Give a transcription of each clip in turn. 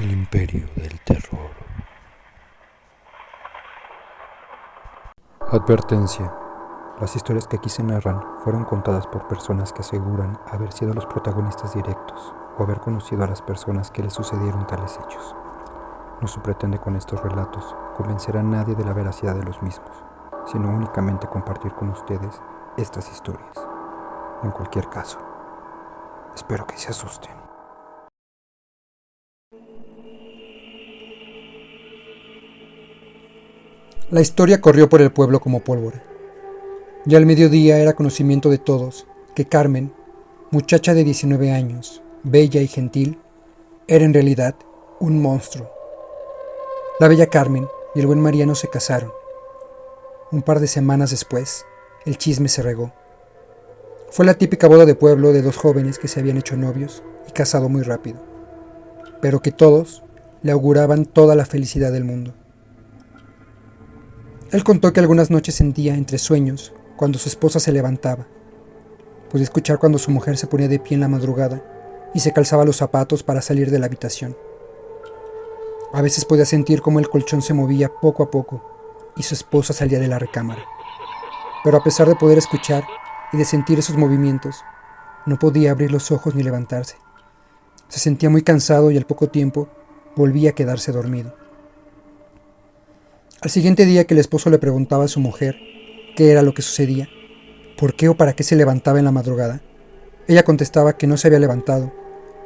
El imperio del terror. Advertencia. Las historias que aquí se narran fueron contadas por personas que aseguran haber sido los protagonistas directos o haber conocido a las personas que les sucedieron tales hechos. No se pretende con estos relatos convencer a nadie de la veracidad de los mismos, sino únicamente compartir con ustedes estas historias. En cualquier caso, espero que se asusten. La historia corrió por el pueblo como pólvora. Ya al mediodía era conocimiento de todos que Carmen, muchacha de 19 años, bella y gentil, era en realidad un monstruo. La bella Carmen y el buen Mariano se casaron. Un par de semanas después, el chisme se regó. Fue la típica boda de pueblo de dos jóvenes que se habían hecho novios y casado muy rápido, pero que todos le auguraban toda la felicidad del mundo. Él contó que algunas noches sentía entre sueños cuando su esposa se levantaba. Podía escuchar cuando su mujer se ponía de pie en la madrugada y se calzaba los zapatos para salir de la habitación. A veces podía sentir cómo el colchón se movía poco a poco y su esposa salía de la recámara. Pero a pesar de poder escuchar y de sentir esos movimientos, no podía abrir los ojos ni levantarse. Se sentía muy cansado y al poco tiempo volvía a quedarse dormido. Al siguiente día que el esposo le preguntaba a su mujer qué era lo que sucedía, por qué o para qué se levantaba en la madrugada, ella contestaba que no se había levantado,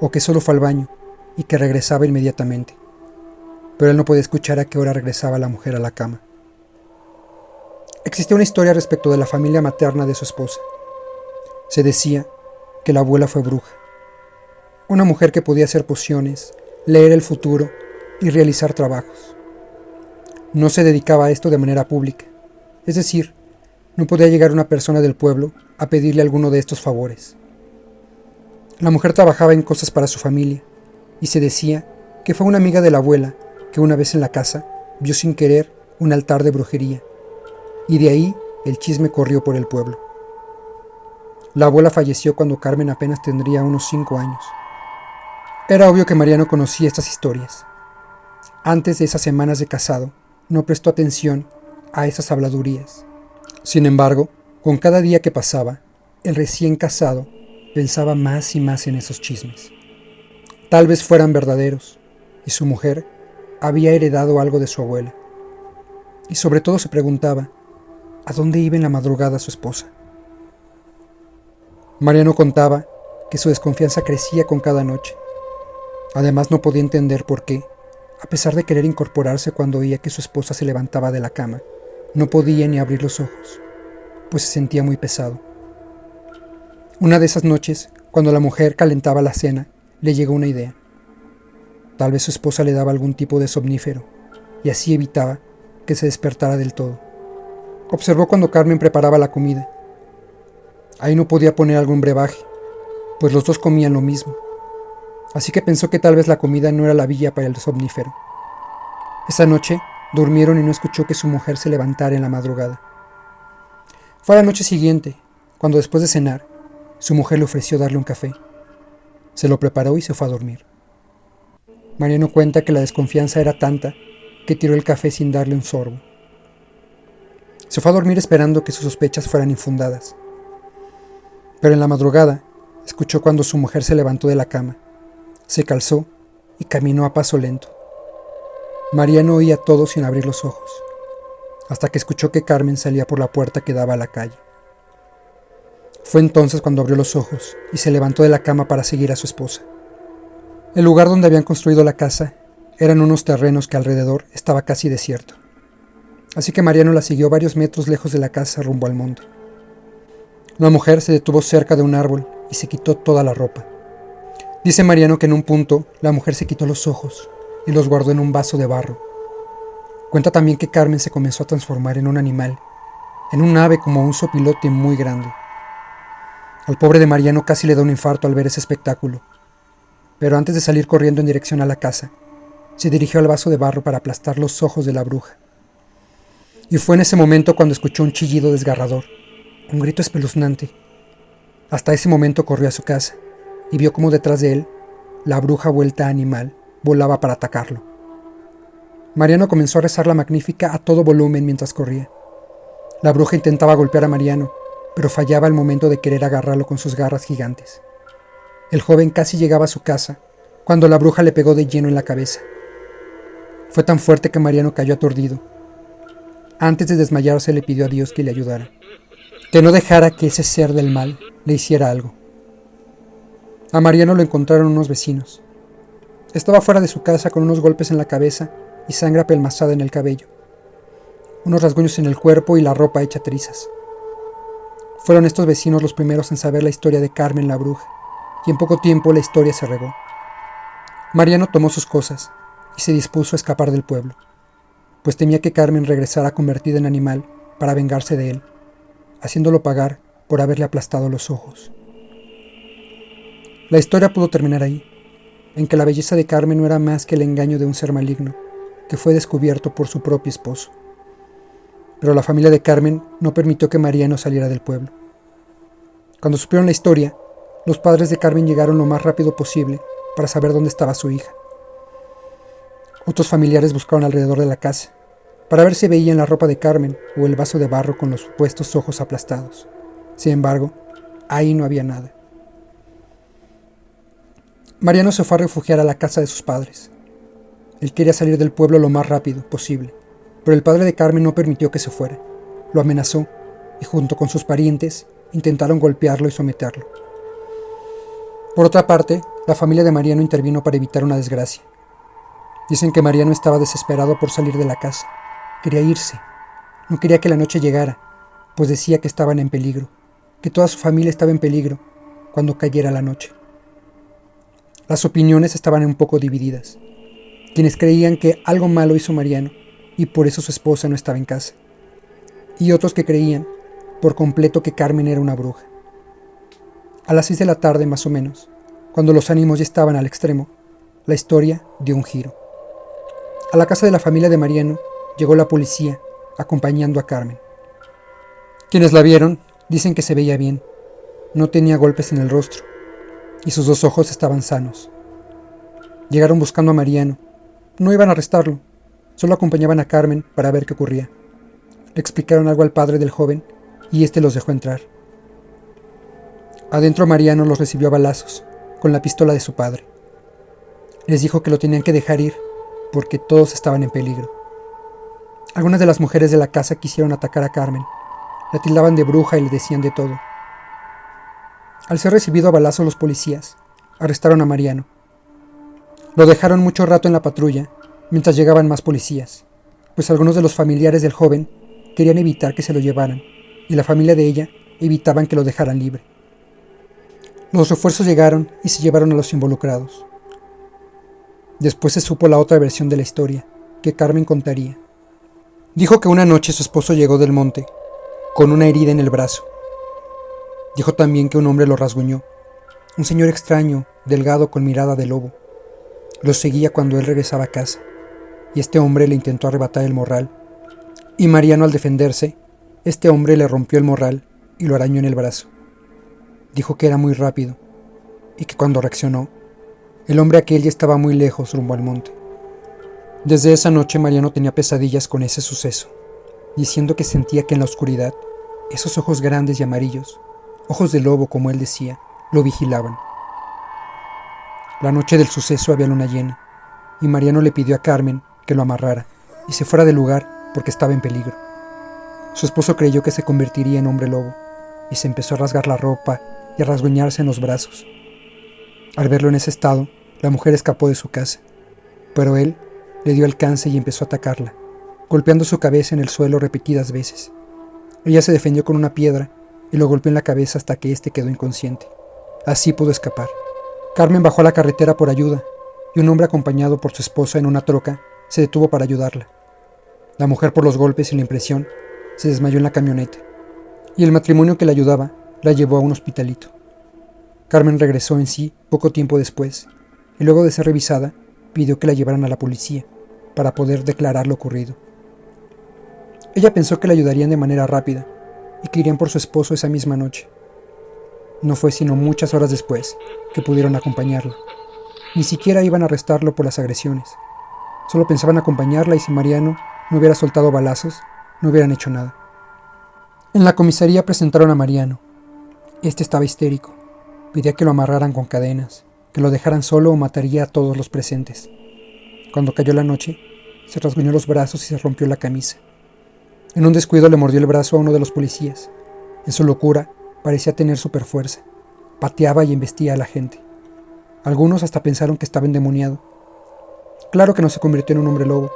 o que solo fue al baño, y que regresaba inmediatamente. Pero él no podía escuchar a qué hora regresaba la mujer a la cama. Existía una historia respecto de la familia materna de su esposa. Se decía que la abuela fue bruja, una mujer que podía hacer pociones, leer el futuro y realizar trabajos. No se dedicaba a esto de manera pública, es decir, no podía llegar una persona del pueblo a pedirle alguno de estos favores. La mujer trabajaba en cosas para su familia, y se decía que fue una amiga de la abuela que una vez en la casa vio sin querer un altar de brujería, y de ahí el chisme corrió por el pueblo. La abuela falleció cuando Carmen apenas tendría unos 5 años. Era obvio que Mariano conocía estas historias. Antes de esas semanas de casado, no prestó atención a esas habladurías. Sin embargo, con cada día que pasaba, el recién casado pensaba más y más en esos chismes. Tal vez fueran verdaderos, y su mujer había heredado algo de su abuela. Y sobre todo se preguntaba, ¿a dónde iba en la madrugada su esposa? Mariano contaba que su desconfianza crecía con cada noche. Además no podía entender por qué, a pesar de querer incorporarse cuando oía que su esposa se levantaba de la cama, no podía ni abrir los ojos, pues se sentía muy pesado. Una de esas noches, cuando la mujer calentaba la cena, le llegó una idea. Tal vez su esposa le daba algún tipo de somnífero, y así evitaba que se despertara del todo. Observó cuando Carmen preparaba la comida. Ahí no podía poner algún brebaje, pues los dos comían lo mismo. Así que pensó que tal vez la comida no era la vía para el somnífero. Esa noche durmieron y no escuchó que su mujer se levantara en la madrugada. Fue a la noche siguiente, cuando después de cenar, su mujer le ofreció darle un café. Se lo preparó y se fue a dormir. Mariano cuenta que la desconfianza era tanta que tiró el café sin darle un sorbo. Se fue a dormir esperando que sus sospechas fueran infundadas. Pero en la madrugada, escuchó cuando su mujer se levantó de la cama. Se calzó y caminó a paso lento. Mariano oía todo sin abrir los ojos, hasta que escuchó que Carmen salía por la puerta que daba a la calle. Fue entonces cuando abrió los ojos y se levantó de la cama para seguir a su esposa. El lugar donde habían construido la casa eran unos terrenos que alrededor estaba casi desierto, así que Mariano la siguió varios metros lejos de la casa rumbo al monte. La mujer se detuvo cerca de un árbol y se quitó toda la ropa. Dice Mariano que en un punto la mujer se quitó los ojos y los guardó en un vaso de barro. Cuenta también que Carmen se comenzó a transformar en un animal, en un ave como un sopilote muy grande. Al pobre de Mariano casi le da un infarto al ver ese espectáculo, pero antes de salir corriendo en dirección a la casa, se dirigió al vaso de barro para aplastar los ojos de la bruja. Y fue en ese momento cuando escuchó un chillido desgarrador, un grito espeluznante. Hasta ese momento corrió a su casa y vio cómo detrás de él, la bruja vuelta animal volaba para atacarlo. Mariano comenzó a rezar la Magnífica a todo volumen mientras corría. La bruja intentaba golpear a Mariano, pero fallaba al momento de querer agarrarlo con sus garras gigantes. El joven casi llegaba a su casa, cuando la bruja le pegó de lleno en la cabeza. Fue tan fuerte que Mariano cayó aturdido. Antes de desmayarse le pidió a Dios que le ayudara, que no dejara que ese ser del mal le hiciera algo. A Mariano lo encontraron unos vecinos. Estaba fuera de su casa con unos golpes en la cabeza y sangre apelmazada en el cabello, unos rasguños en el cuerpo y la ropa hecha trizas. Fueron estos vecinos los primeros en saber la historia de Carmen la bruja, y en poco tiempo la historia se regó. Mariano tomó sus cosas y se dispuso a escapar del pueblo, pues temía que Carmen regresara convertida en animal para vengarse de él, haciéndolo pagar por haberle aplastado los ojos. La historia pudo terminar ahí, en que la belleza de Carmen no era más que el engaño de un ser maligno, que fue descubierto por su propio esposo. Pero la familia de Carmen no permitió que Mariano saliera del pueblo. Cuando supieron la historia, los padres de Carmen llegaron lo más rápido posible para saber dónde estaba su hija. Otros familiares buscaron alrededor de la casa, para ver si veían la ropa de Carmen o el vaso de barro con los supuestos ojos aplastados. Sin embargo, ahí no había nada. Mariano se fue a refugiar a la casa de sus padres. Él quería salir del pueblo lo más rápido posible, pero el padre de Carmen no permitió que se fuera. Lo amenazó y junto con sus parientes intentaron golpearlo y someterlo. Por otra parte, la familia de Mariano intervino para evitar una desgracia. Dicen que Mariano estaba desesperado por salir de la casa. Quería irse. No quería que la noche llegara, pues decía que estaban en peligro, que toda su familia estaba en peligro cuando cayera la noche. Las opiniones estaban un poco divididas. Quienes creían que algo malo hizo Mariano y por eso su esposa no estaba en casa. Y otros que creían por completo que Carmen era una bruja. A las 6 de la tarde más o menos, cuando los ánimos ya estaban al extremo, la historia dio un giro. A la casa de la familia de Mariano llegó la policía acompañando a Carmen. Quienes la vieron dicen que se veía bien, no tenía golpes en el rostro y sus 2 ojos estaban sanos. Llegaron buscando a Mariano. No iban a arrestarlo, solo acompañaban a Carmen para ver qué ocurría. Le explicaron algo al padre del joven y éste los dejó entrar. Adentro Mariano los recibió a balazos, con la pistola de su padre. Les dijo que lo tenían que dejar ir, porque todos estaban en peligro. Algunas de las mujeres de la casa quisieron atacar a Carmen. La tildaban de bruja y le decían de todo. Al ser recibido a balazos los policías, arrestaron a Mariano. Lo dejaron mucho rato en la patrulla, mientras llegaban más policías, pues algunos de los familiares del joven querían evitar que se lo llevaran, y la familia de ella evitaban que lo dejaran libre. Los refuerzos llegaron y se llevaron a los involucrados. Después se supo la otra versión de la historia, que Carmen contaría. Dijo que una noche su esposo llegó del monte, con una herida en el brazo. Dijo también que un hombre lo rasguñó, un señor extraño, delgado con mirada de lobo. Lo seguía cuando él regresaba a casa, y este hombre le intentó arrebatar el morral, y Mariano al defenderse, este hombre le rompió el morral y lo arañó en el brazo. Dijo que era muy rápido, y que cuando reaccionó, el hombre aquel ya estaba muy lejos rumbo al monte. Desde esa noche Mariano tenía pesadillas con ese suceso, diciendo que sentía que en la oscuridad, esos ojos grandes y amarillos, ojos de lobo como él decía, lo vigilaban. La noche del suceso había luna llena, y Mariano le pidió a Carmen que lo amarrara y se fuera del lugar porque estaba en peligro. Su esposo creyó que se convertiría en hombre lobo, y se empezó a rasgar la ropa y a rasguñarse en los brazos. Al verlo en ese estado, la mujer escapó de su casa, pero él le dio alcance y empezó a atacarla, golpeando su cabeza en el suelo repetidas veces. Ella se defendió con una piedra y lo golpeó en la cabeza hasta que éste quedó inconsciente. Así pudo escapar. Carmen bajó a la carretera por ayuda, y un hombre acompañado por su esposa en una troca se detuvo para ayudarla. La mujer, por los golpes y la impresión, se desmayó en la camioneta, y el matrimonio que la ayudaba la llevó a un hospitalito. Carmen regresó en sí poco tiempo después, y luego de ser revisada, pidió que la llevaran a la policía para poder declarar lo ocurrido. Ella pensó que la ayudarían de manera rápida y que irían por su esposo esa misma noche. No fue sino muchas horas después que pudieron acompañarla. Ni siquiera iban a arrestarlo por las agresiones. Solo pensaban acompañarla y si Mariano no hubiera soltado balazos, no hubieran hecho nada. En la comisaría presentaron a Mariano. Este estaba histérico. Pedía que lo amarraran con cadenas, que lo dejaran solo o mataría a todos los presentes. Cuando cayó la noche, se rasguñó los brazos y se rompió la camisa. En un descuido le mordió el brazo a uno de los policías. En su locura, parecía tener superfuerza. Pateaba y embestía a la gente. Algunos hasta pensaron que estaba endemoniado. Claro que no se convirtió en un hombre lobo,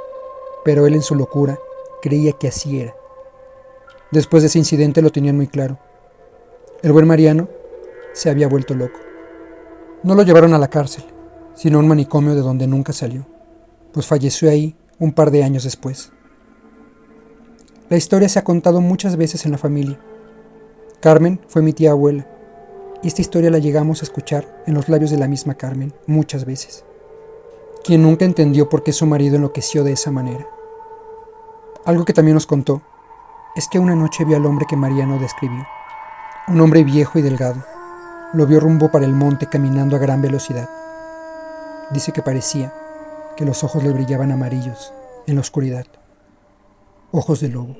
pero él en su locura creía que así era. Después de ese incidente lo tenían muy claro. El buen Mariano se había vuelto loco. No lo llevaron a la cárcel, sino a un manicomio de donde nunca salió, pues falleció ahí un par de años después. La historia se ha contado muchas veces en la familia. Carmen fue mi tía abuela, y esta historia la llegamos a escuchar en los labios de la misma Carmen muchas veces, quien nunca entendió por qué su marido enloqueció de esa manera. Algo que también nos contó es que una noche vio al hombre que Mariano describió, un hombre viejo y delgado. Lo vio rumbo para el monte caminando a gran velocidad. Dice que parecía que los ojos le brillaban amarillos en la oscuridad. Ojos de lobo.